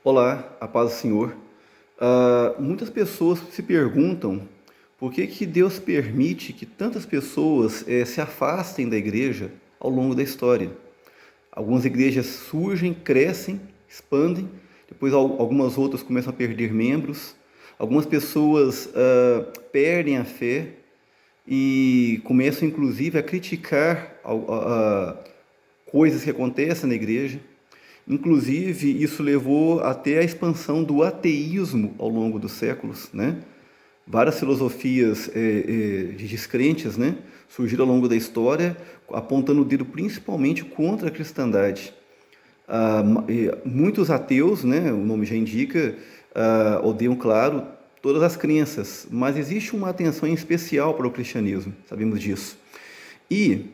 Olá, a paz do Senhor. Muitas pessoas se perguntam por que Deus permite que tantas pessoas se afastem da igreja ao longo da história. Algumas igrejas surgem, crescem, expandem, depois algumas outras começam a perder membros. Algumas pessoas perdem a fé e começam inclusive a criticar coisas que acontecem na igreja. Inclusive, isso levou até a expansão do ateísmo ao longo dos séculos, né? Várias filosofias de descrentes, né, surgiram ao longo da história, apontando o dedo principalmente contra a cristandade. Muitos ateus, né, o nome já indica, odeiam, claro, todas as crenças, mas existe uma atenção em especial para o cristianismo, sabemos disso. E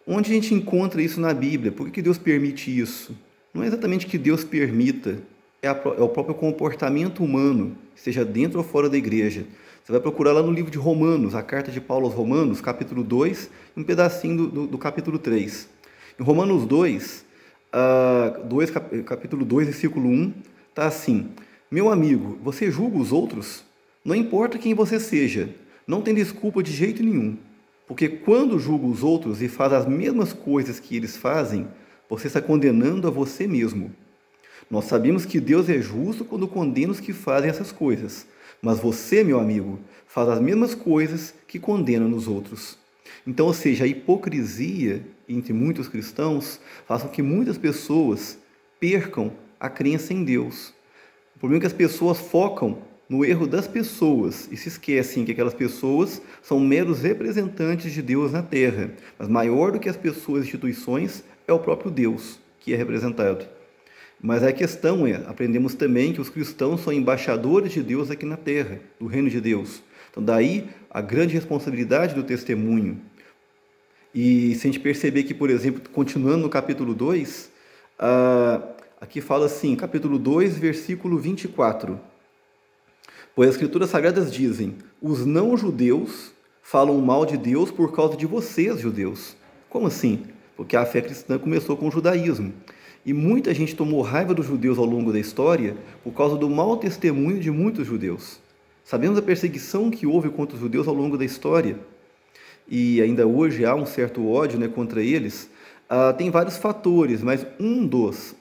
onde a gente encontra isso na Bíblia? Por que Deus permite isso? Não é exatamente que Deus permita, é o próprio comportamento humano, seja dentro ou fora da igreja. Você vai procurar lá no livro de Romanos, a carta de Paulo aos Romanos, capítulo 2, um pedacinho do capítulo 3. Em Romanos 2, capítulo 2, versículo 1, está assim: Meu amigo, você julga os outros? Não importa quem você seja, não tem desculpa de jeito nenhum. Porque quando julga os outros e faz as mesmas coisas que eles fazem, você está condenando a você mesmo. Nós sabemos que Deus é justo quando condena os que fazem essas coisas. Mas você, meu amigo, faz as mesmas coisas que condena nos outros. Então, ou seja, a hipocrisia entre muitos cristãos faz com que muitas pessoas percam a crença em Deus. O problema é que as pessoas focam no erro das pessoas e se esquecem que aquelas pessoas são meros representantes de Deus na Terra. Mas maior do que as pessoas e instituições é o próprio Deus que é representado. Mas a questão é, aprendemos também que os cristãos são embaixadores de Deus aqui na Terra, do reino de Deus. Então daí a grande responsabilidade do testemunho. E se a gente perceber que, por exemplo, continuando no capítulo 2, aqui fala assim, capítulo 2, versículo 24. Pois as Escrituras Sagradas dizem, os não-judeus falam mal de Deus por causa de vocês, judeus. Como assim? Porque a fé cristã começou com o judaísmo. E muita gente tomou raiva dos judeus ao longo da história por causa do mau testemunho de muitos judeus. Sabemos a perseguição que houve contra os judeus ao longo da história. E ainda hoje há um certo ódio, né, contra eles. Tem vários fatores, mas um dos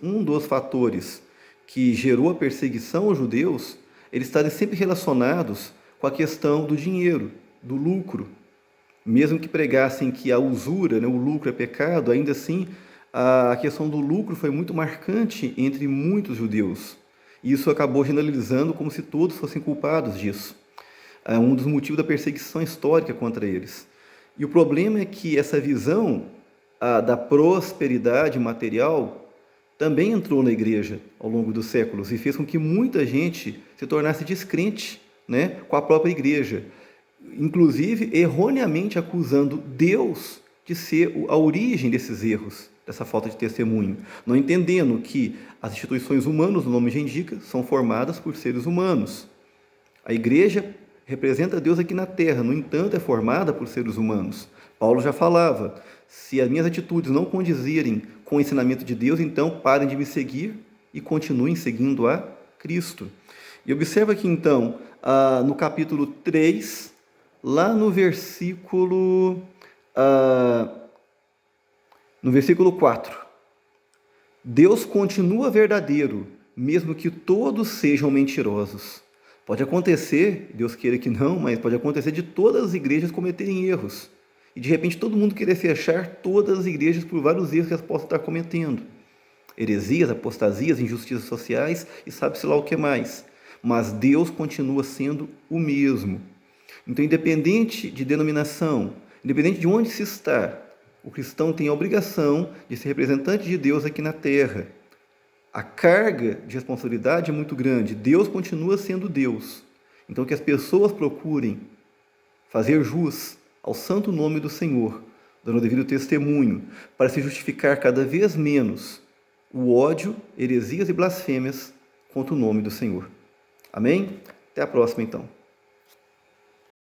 fatores que gerou a perseguição aos judeus, eles estavam sempre relacionados com a questão do dinheiro, do lucro. Mesmo que pregassem que a usura, né, o lucro é pecado, ainda assim a questão do lucro foi muito marcante entre muitos judeus. E isso acabou generalizando como se todos fossem culpados disso. É um dos motivos da perseguição histórica contra eles. E o problema é que essa visão da prosperidade material também entrou na igreja ao longo dos séculos e fez com que muita gente se tornasse descrente, né, com a própria igreja, inclusive erroneamente acusando Deus de ser a origem desses erros, dessa falta de testemunho, não entendendo que as instituições humanas, o nome já indica, são formadas por seres humanos. A igreja representa Deus aqui na terra, no entanto, é formada por seres humanos. Paulo já falava, se as minhas atitudes não condizirem com o ensinamento de Deus, então parem de me seguir e continuem seguindo a Cristo. E observa que então, no capítulo 3, lá no versículo 4, Deus continua verdadeiro, mesmo que todos sejam mentirosos. Pode acontecer, Deus queira que não, mas pode acontecer de todas as igrejas cometerem erros. E de repente todo mundo querer fechar todas as igrejas por vários erros que elas possam estar cometendo. Heresias, apostasias, injustiças sociais e sabe-se lá o que mais. Mas Deus continua sendo o mesmo. Então, independente de denominação, independente de onde se está, o cristão tem a obrigação de ser representante de Deus aqui na terra. A carga de responsabilidade é muito grande. Deus continua sendo Deus. Então, que as pessoas procurem fazer jus ao santo nome do Senhor, dando o devido testemunho, para se justificar cada vez menos o ódio, heresias e blasfêmias contra o nome do Senhor. Amém? Até a próxima, então.